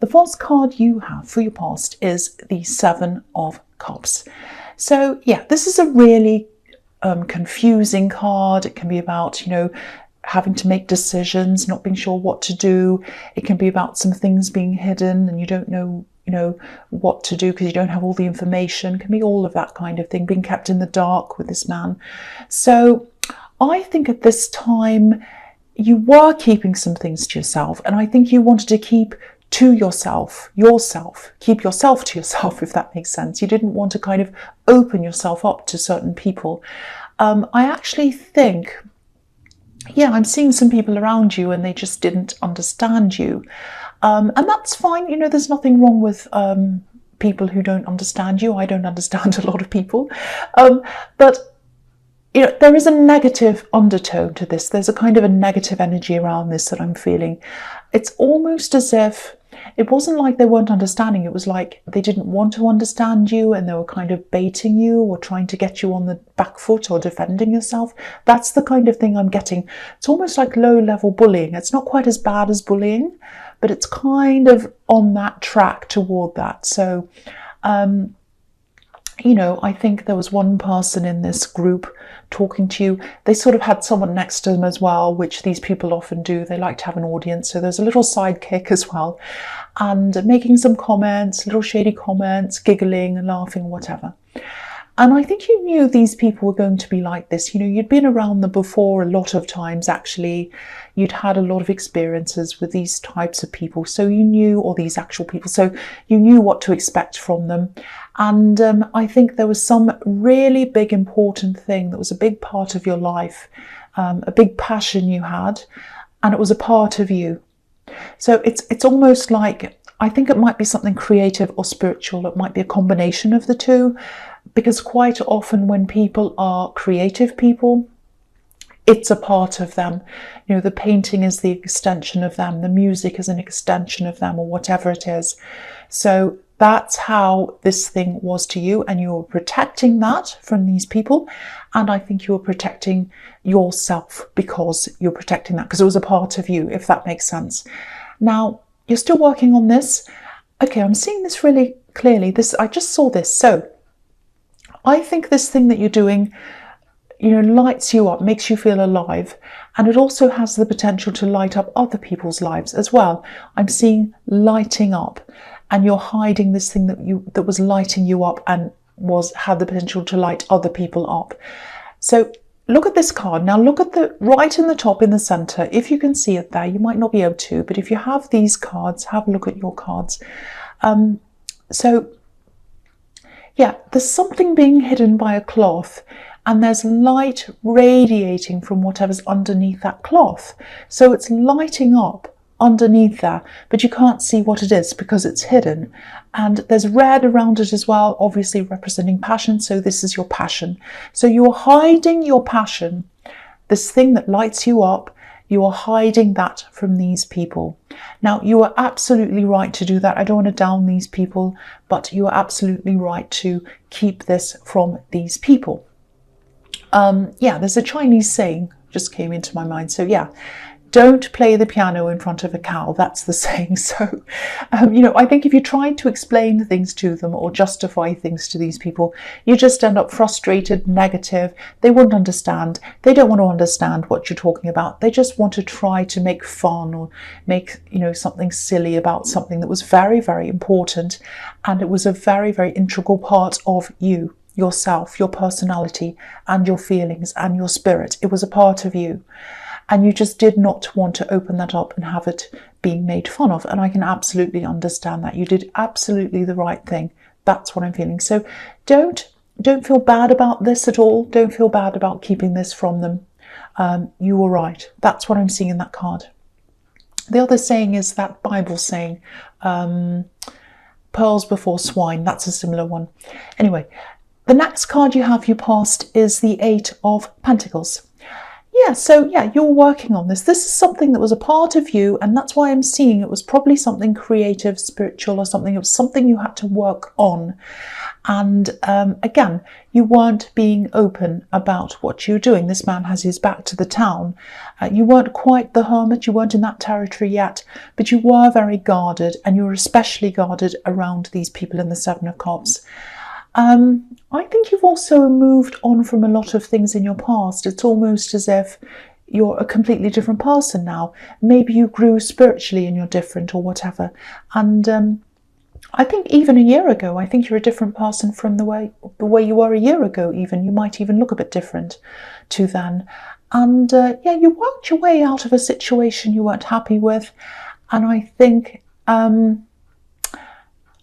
The first card you have for your past is the Seven of Cups. So yeah, this is a really confusing card. It can be about, having to make decisions, not being sure what to do. It can be about some things being hidden and you don't know, what to do because you don't have all the information. It can be all of that kind of thing, being kept in the dark with this man. So I think at this time you were keeping some things to yourself, and I think you wanted to keep to yourself, keep yourself to yourself, if that makes sense. You didn't want to kind of open yourself up to certain people. I actually think, I'm seeing some people around you and they just didn't understand you. And that's fine. There's nothing wrong with people who don't understand you. I don't understand a lot of people. But there is a negative undertone to this. There's a kind of a negative energy around this that I'm feeling. It's almost as if it wasn't like they weren't understanding. It was like they didn't want to understand you and they were kind of baiting you or trying to get you on the back foot or defending yourself. That's the kind of thing I'm getting. It's almost like low-level bullying. It's not quite as bad as bullying, but it's kind of on that track toward that. So, I think there was one person in this group talking to you. They sort of had someone next to them as well, which these people often do. They like to have an audience. So there's a little sidekick as well. And making some comments, little shady comments, giggling and laughing, whatever. And I think you knew these people were going to be like this. You'd been around them before a lot of times, actually. You'd had a lot of experiences with these types of people. So you knew, or these actual people, so you knew what to expect from them. And I think there was some really big, important thing that was a big part of your life, a big passion you had, and it was a part of you. So it's almost like, I think it might be something creative or spiritual. It might be a combination of the two. Because quite often when people are creative people, it's a part of them. The painting is the extension of them. The music is an extension of them, or whatever it is. So that's how this thing was to you. And you were protecting that from these people. And I think you were protecting yourself because you're protecting that because it was a part of you, if that makes sense. Now, you're still working on this. Okay, I'm seeing this really clearly. I just saw this. So I think this thing that you're doing, lights you up, makes you feel alive. And it also has the potential to light up other people's lives as well. I'm seeing lighting up, and you're hiding this thing that was lighting you up and had the potential to light other people up. So look at this card. Now look at the right in the top in the center. If you can see it there, you might not be able to, but if you have these cards, have a look at your cards. Yeah, there's something being hidden by a cloth, and there's light radiating from whatever's underneath that cloth. So it's lighting up underneath there, but you can't see what it is because it's hidden. And there's red around it as well, obviously representing passion. So this is your passion. So you're hiding your passion, this thing that lights you up. You are hiding that from these people. Now, you are absolutely right to do that. I don't want to down these people, but you are absolutely right to keep this from these people. There's a Chinese saying just came into my mind. So yeah, don't play the piano in front of a cow. That's the saying. So, I think if you try to explain things to them or justify things to these people, you just end up frustrated, negative. They won't understand. They don't want to understand what you're talking about. They just want to try to make fun or make, something silly about something that was very, very important. And it was a very, very integral part of you, yourself, your personality and your feelings and your spirit. It was a part of you. And you just did not want to open that up and have it being made fun of. And I can absolutely understand that. You did absolutely the right thing. That's what I'm feeling. So don't feel bad about this at all. Don't feel bad about keeping this from them. You were right. That's what I'm seeing in that card. The other saying is that Bible saying, pearls before swine. That's a similar one. Anyway, the next card you have for your past is the Eight of Pentacles. yeah, so yeah, you're working on this. This is something that was a part of you, and that's why I'm seeing it was probably something creative, spiritual, or something. It was something you had to work on. And again, you weren't being open about what you were doing. This man has his back to the town. You weren't quite the hermit, you weren't in that territory yet, but you were very guarded, and you were especially guarded around these people in the Seven of Cups. I think you've also moved on from a lot of things in your past. It's almost as if you're a completely different person now. Maybe you grew spiritually and you're different or whatever. And I think even a year ago, I think you're a different person from the way you were a year ago even. You might even look a bit different to then. And yeah, you worked your way out of a situation you weren't happy with. And I think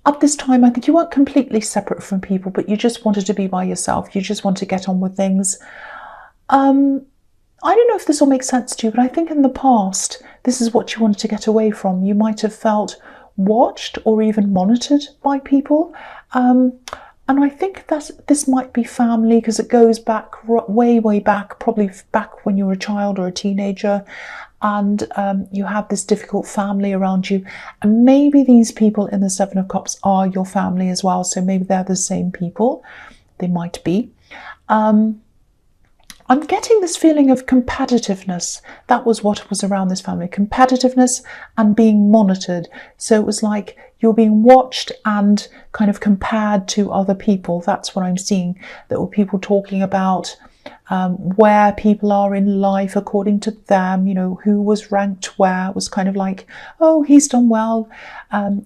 at this time, I think you weren't completely separate from people, but you just wanted to be by yourself. You just want to get on with things. I don't know if this will make sense to you, but I think in the past, this is what you wanted to get away from. You might have felt watched or even monitored by people. And I think that this might be family, because it goes back way, way back, probably back when you were a child or a teenager. And you have this difficult family around you, and maybe these people in the Seven of Cups are your family as well, so maybe they're the same people. They might be. I'm getting this feeling of competitiveness. That was what was around this family, competitiveness and being monitored. So it was like you're being watched and kind of compared to other people. That's what I'm seeing. There were people talking about where people are in life according to them, you know, who was ranked where. It was kind of like, oh, he's done well,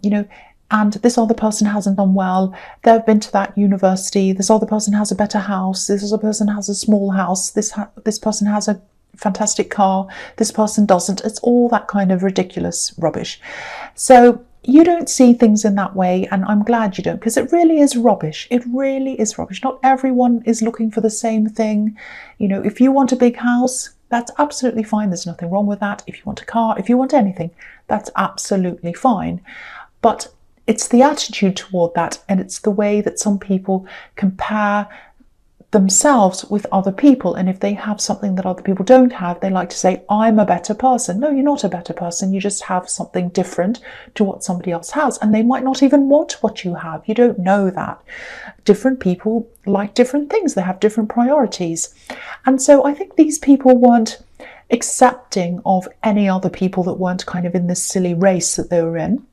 you know, and this other person hasn't done well. They've been to that university. This other person has a better house. This other person has a small house. This person has a fantastic car. This person doesn't. It's all that kind of ridiculous rubbish. So you don't see things in that way, and I'm glad you don't, because it really is rubbish. It really is rubbish. Not everyone is looking for the same thing. You know, if you want a big house, that's absolutely fine. There's nothing wrong with that. If you want a car, if you want anything, that's absolutely fine. But it's the attitude toward that, and it's the way that some people compare themselves with other people, and if they have something that other people don't have, they like to say, I'm a better person. No, you're not a better person. You just have something different to what somebody else has, and they might not even want what you have. You don't know that. Different people like different things. They have different priorities. And so I think these people weren't accepting of any other people that weren't kind of in this silly race that they were in.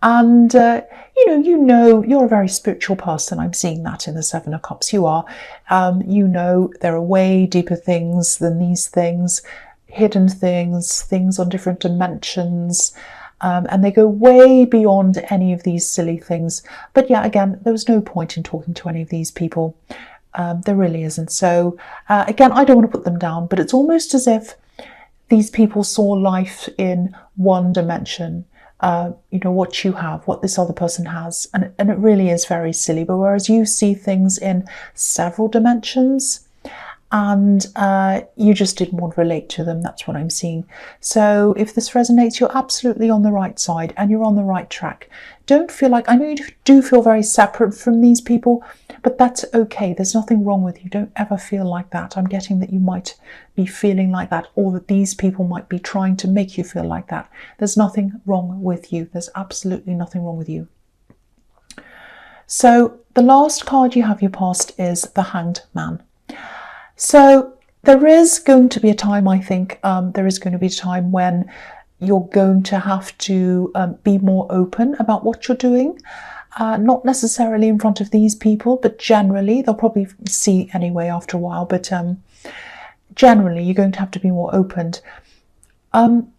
And, you know, you're a very spiritual person. I'm seeing that in the Seven of Cups. You are. You know, there are way deeper things than these things, hidden things, things on different dimensions. And they go way beyond any of these silly things. But yeah, again, there was no point in talking to any of these people. There really isn't. So, again, I don't want to put them down, but it's almost as if these people saw life in one dimension. You know, what you have, what this other person has, and it really is very silly. But whereas you see things in several dimensions, and you just didn't want to relate to them, that's what I'm seeing. So if this resonates, you're absolutely on the right side and you're on the right track. Don't feel like, I know you do feel very separate from these people, but that's okay. There's nothing wrong with you. Don't ever feel like that. I'm getting that you might be feeling like that, or that these people might be trying to make you feel like that. There's nothing wrong with you. There's absolutely nothing wrong with you. So the last card you have your past is the Hanged Man. So there is going to be a time, I think, there is going to be a time when you're going to have to be more open about what you're doing. Not necessarily in front of these people, but generally, they'll probably see anyway after a while, but generally you're going to have to be more open. And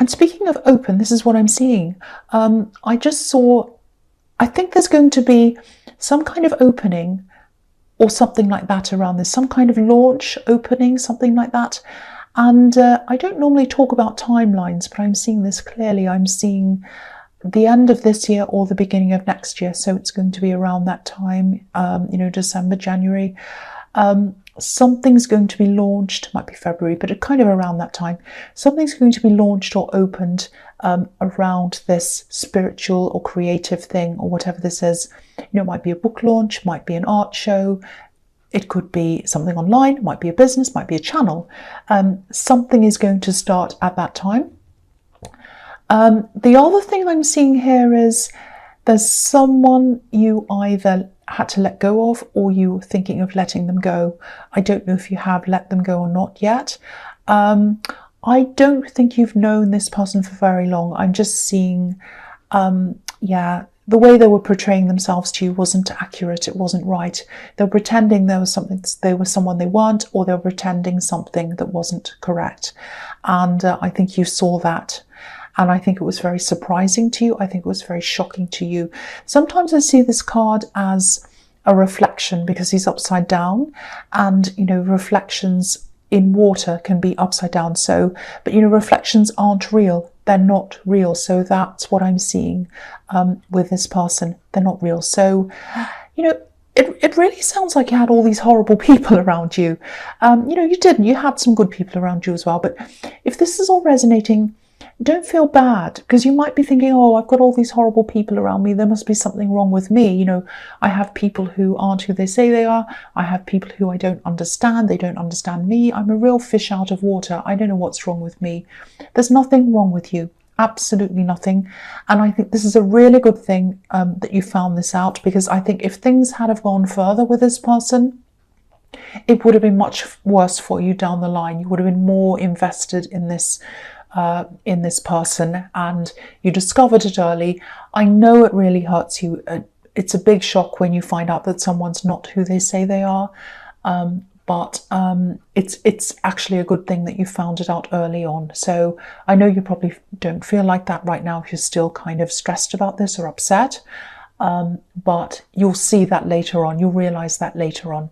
speaking of open, this is what I'm seeing. I just saw, I think there's going to be some kind of opening or something like that around this, some kind of launch opening, something like that. And I don't normally talk about timelines, but I'm seeing this clearly. I'm seeing the end of this year or the beginning of next year. So it's going to be around that time, December, January. Something's going to be launched, might be February, but kind of around that time. Something's going to be launched or opened around this spiritual or creative thing or whatever this is. You know, it might be a book launch, might be an art show. It could be something online, might be a business, might be a channel. Something is going to start at that time. The other thing I'm seeing here is there's someone you either had to let go of or you were thinking of letting them go. I don't know if you have let them go or not yet. I don't think you've known this person for very long. I'm just seeing, the way they were portraying themselves to you wasn't accurate. It wasn't right. They were pretending there was something, they were someone they weren't, or they were pretending something that wasn't correct. And I think you saw that. And I think it was very surprising to you. I think it was very shocking to you. Sometimes I see this card as a reflection because he's upside down, and, you know, reflections in water can be upside down. So, but, you know, reflections aren't real. They're not real. So that's what I'm seeing with this person. They're not real. So, you know, it really sounds like you had all these horrible people around you. You know, you didn't. You had some good people around you as well. But if this is all resonating, don't feel bad, because you might be thinking, oh, I've got all these horrible people around me. There must be something wrong with me. You know, I have people who aren't who they say they are. I have people who I don't understand. They don't understand me. I'm a real fish out of water. I don't know what's wrong with me. There's nothing wrong with you. Absolutely nothing. And I think this is a really good thing that you found this out, because I think if things had have gone further with this person, it would have been much worse for you down the line. You would have been more invested in this person, and you discovered it early. I know it really hurts you. It's a big shock when you find out that someone's not who they say they are, but it's actually a good thing that you found it out early on. So I know you probably don't feel like that right now if you're still kind of stressed about this or upset, but you'll see that later on. You'll realize that later on.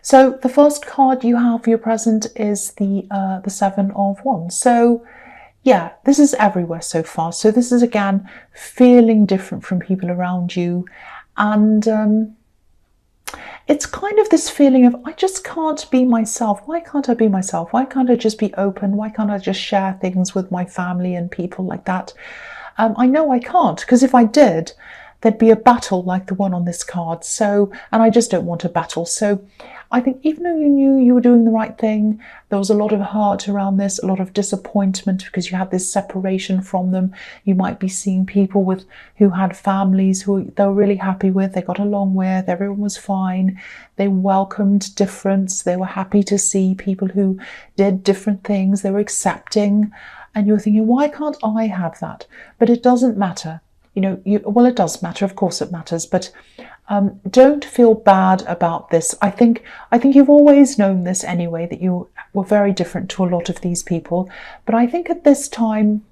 So the first card you have for your present is the Seven of Wands. So yeah, this is everywhere so far. So this is, again, feeling different from people around you. And it's kind of this feeling of, I just can't be myself. Why can't I be myself? Why can't I just be open? Why can't I just share things with my family and people like that? I know I can't, because if I did, there'd be a battle like the one on this card. So, and I just don't want a battle. So I think even though you knew you were doing the right thing, there was a lot of hurt around this, a lot of disappointment because you had this separation from them. You might be seeing people who had families who they were really happy with, they got along with, everyone was fine. They welcomed difference. They were happy to see people who did different things. They were accepting. And you're thinking, why can't I have that? But it doesn't matter. You know, well, it does matter. Of course it matters. But don't feel bad about this. I think you've always known this anyway, that you were very different to a lot of these people. But I think at this time,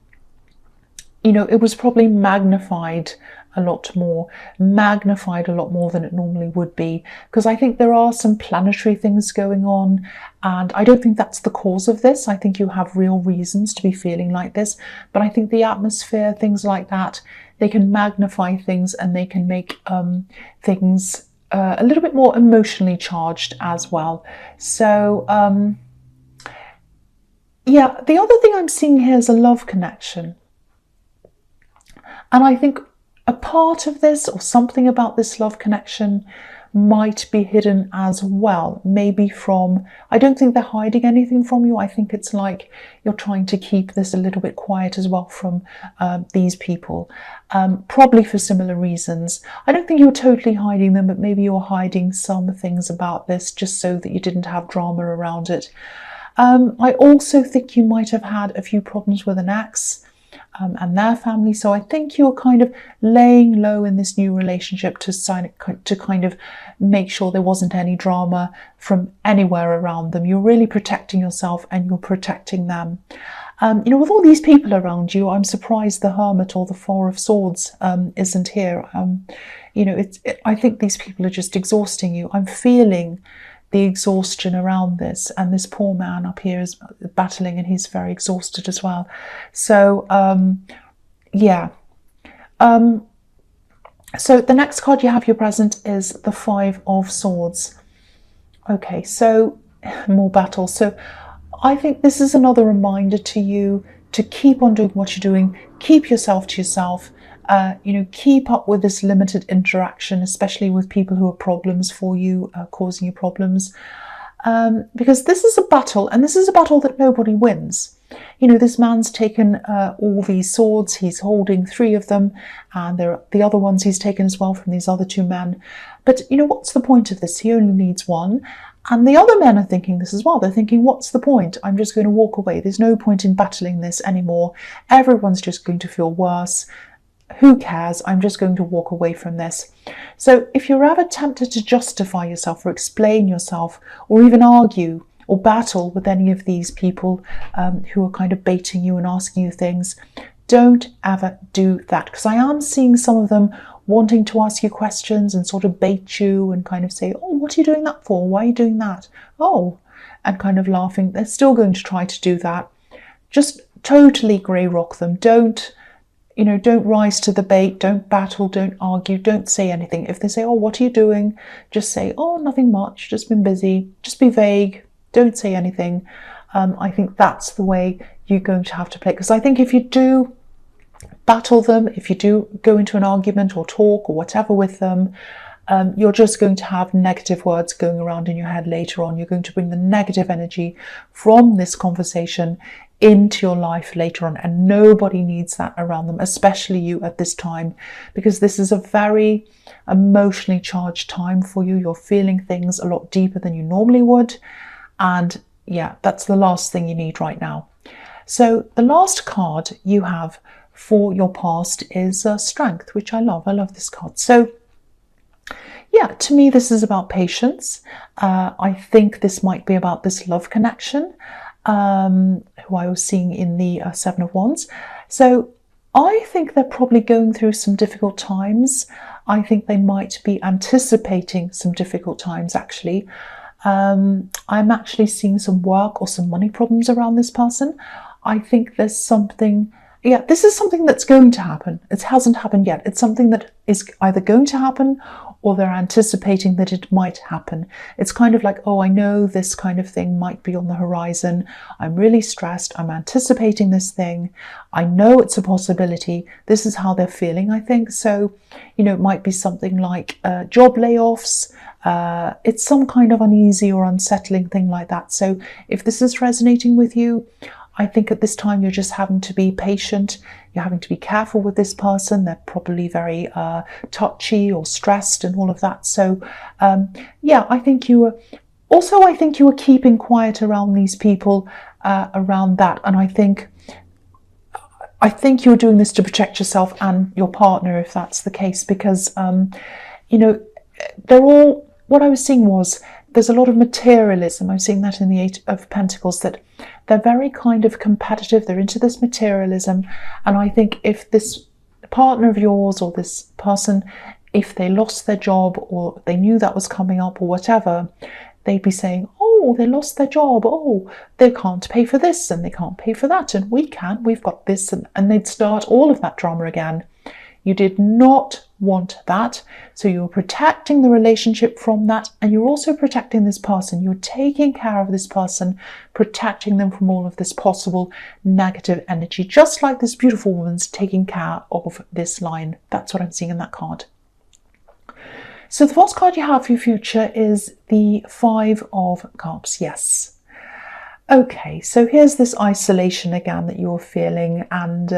you know, it was probably magnified a lot more than it normally would be, because I think there are some planetary things going on, and I don't think that's the cause of this. I think you have real reasons to be feeling like this, but I think the atmosphere, things like that, they can magnify things, and they can make things a little bit more emotionally charged as well. So yeah, the other thing I'm seeing here is a love connection, and I think a part of this, or something about this love connection, might be hidden as well. Maybe from, I don't think they're hiding anything from you. I think it's like you're trying to keep this a little bit quiet as well from these people, probably for similar reasons. I don't think you're totally hiding them, but maybe you're hiding some things about this just so that you didn't have drama around it. I also think you might have had a few problems with an ex and their family. So I think you're kind of laying low in this new relationship to kind of make sure there wasn't any drama from anywhere around them. You're really protecting yourself, and you're protecting them. You know, with all these people around you, I'm surprised the Hermit or the Four of Swords isn't here. You know, I think these people are just exhausting you. I'm feeling the exhaustion around this, and this poor man up here is battling, and he's very exhausted as well. So yeah, so the next card you have your present is the Five of Swords. Okay, so more battles. So I think this is another reminder to you to keep on doing what you're doing, keep yourself to yourself, Keep up with this limited interaction, especially with people who are problems for you, causing you problems. Because this is a battle, and this is a battle that nobody wins. This man's taken all these swords, he's holding 3 of them, and the other ones he's taken as well from these other 2 men. But what's the point of this? He only needs 1. And the other men are thinking this as well. They're thinking, what's the point? I'm just going to walk away. There's no point in battling this anymore. Everyone's just going to feel worse. Who cares? I'm just going to walk away from this. So if you're ever tempted to justify yourself or explain yourself or even argue or battle with any of these people who are kind of baiting you and asking you things, don't ever do that. Because I am seeing some of them wanting to ask you questions and sort of bait you and kind of say, oh, what are you doing that for? Why are you doing that? Oh, and kind of laughing. They're still going to try to do that. Just totally grey rock them. Don't rise to the bait. Don't battle. Don't argue. Don't say anything. If they say, oh, what are you doing? Just say, oh, nothing much. Just been busy. Just be vague. Don't say anything. I think that's the way you're going to have to play. Because I think if you do battle them, if you do go into an argument or talk or whatever with them, you're just going to have negative words going around in your head later on. You're going to bring the negative energy from this conversation into your life later on, and nobody needs that around them, especially you at this time, because this is a very emotionally charged time for you. You're feeling things a lot deeper than you normally would, and yeah, that's the last thing you need right now. So the last card you have for your past is Strength, which I love. I love this card. So yeah, to me, this is about patience. I think this might be about this love connection, who I was seeing in the 7 of Wands. So I think they're probably going through some difficult times. I think they might be anticipating some difficult times, actually. I'm actually seeing some work or some money problems around this person. I think there's something... Yeah, this is something that's going to happen. It hasn't happened yet. It's something that is either going to happen or they're anticipating that it might happen. It's kind of like, oh, I know this kind of thing might be on the horizon. I'm really stressed. I'm anticipating this thing. I know it's a possibility. This is how they're feeling, I think. So, it might be something like job layoffs. It's some kind of uneasy or unsettling thing like that. So if this is resonating with you, I think at this time you're just having to be patient. You're having to be careful with this person. They're probably very touchy or stressed and all of that. So yeah, I think you were keeping quiet around these people, around that. And I think you're doing this to protect yourself and your partner, if that's the case, because they're all, what I was seeing was there's a lot of materialism. I'm seeing that in the 8 of Pentacles, that they're very kind of competitive. They're into this materialism. And I think if this partner of yours or this person, if they lost their job or they knew that was coming up or whatever, they'd be saying, oh, they lost their job. Oh, they can't pay for this and they can't pay for that. And we can, we've got this. And they'd start all of that drama again. You did not want that. So you're protecting the relationship from that. And you're also protecting this person. You're taking care of this person, protecting them from all of this possible negative energy, just like this beautiful woman's taking care of this line. That's what I'm seeing in that card. So the first card you have for your future is the 5 of Cups. Yes. Okay, so here's this isolation again that you're feeling, and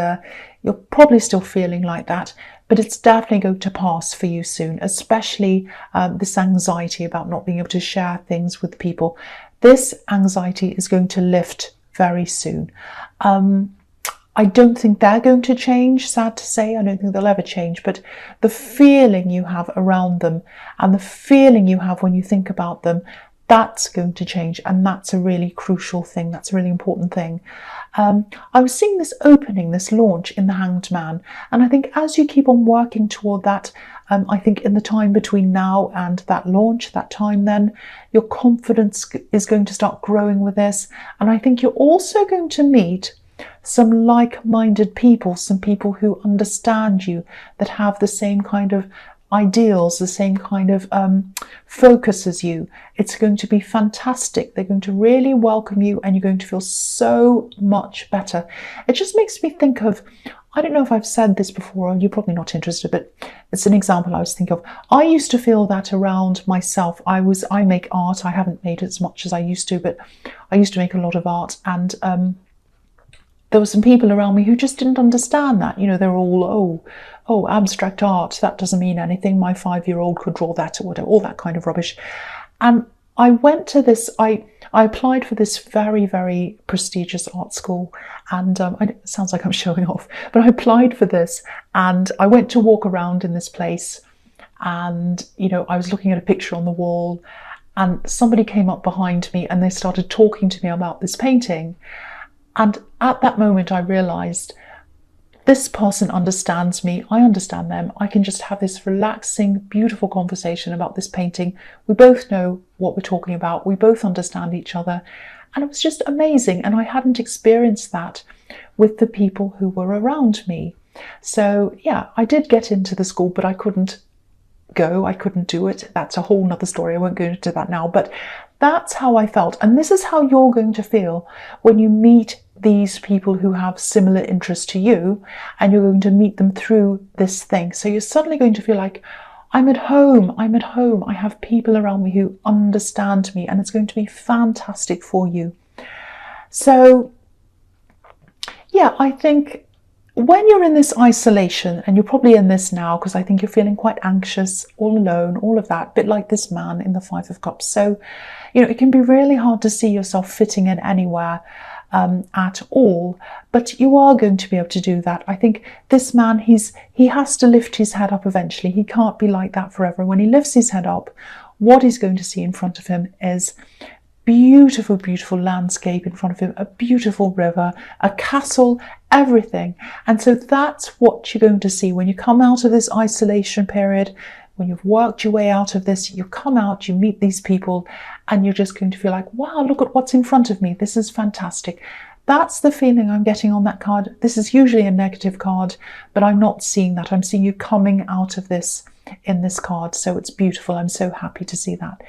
you're probably still feeling like that, but it's definitely going to pass for you soon, especially this anxiety about not being able to share things with people. This anxiety is going to lift very soon. I don't think they're going to change, sad to say. I don't think they'll ever change, but the feeling you have around them and the feeling you have when you think about them, that's going to change, and that's a really crucial thing. That's a really important thing. I was seeing this opening, this launch in the Hanged Man, and I think as you keep on working toward that, I think in the time between now and that launch, that time then, your confidence is going to start growing with this, and I think you're also going to meet some like-minded people, some people who understand you, that have the same kind of ideals, the same kind of focus as you. It's going to be fantastic. They're going to really welcome you and you're going to feel so much better. It just makes me think of, I don't know if I've said this before, you're probably not interested, but it's an example I was thinking of. I used to feel that around myself. I make art. I haven't made as much as I used to, but I used to make a lot of art. And there were some people around me who just didn't understand that. You know, they're all, oh, abstract art, that doesn't mean anything. My 5-year-old could draw that or whatever, all that kind of rubbish. And I went to this, I applied for this very, very prestigious art school, and it sounds like I'm showing off, but I applied for this, and I went to walk around in this place, and, you know, I was looking at a picture on the wall, and somebody came up behind me and they started talking to me about this painting. And at that moment I realized, this person understands me, I understand them. I can just have this relaxing, beautiful conversation about this painting. We both know what we're talking about. We both understand each other. And it was just amazing. And I hadn't experienced that with the people who were around me. So yeah, I did get into the school, but I couldn't go. I couldn't do it. That's a whole nother story. I won't go into that now. But that's how I felt. And this is how you're going to feel when you meet these people who have similar interests to you, and you're going to meet them through this thing. So you're suddenly going to feel like, I'm at home, I have people around me who understand me, and it's going to be fantastic for you. So yeah, I think when you're in this isolation, and you're probably in this now because I think you're feeling quite anxious, all alone, all of that, a bit like this man in the 5 of Cups. So, you know, it can be really hard to see yourself fitting in anywhere at all, but you are going to be able to do that. I think this man, he has to lift his head up eventually. He can't be like that forever. When he lifts his head up, what he's going to see in front of him is beautiful, beautiful landscape in front of him, a beautiful river, a castle, everything. And so that's what you're going to see when you come out of this isolation period. When you've worked your way out of this, you come out, you meet these people, and you're just going to feel like, wow, look at what's in front of me. This is fantastic. That's the feeling I'm getting on that card. This is usually a negative card, but I'm not seeing that. I'm seeing you coming out of this in this card. So it's beautiful. I'm so happy to see that.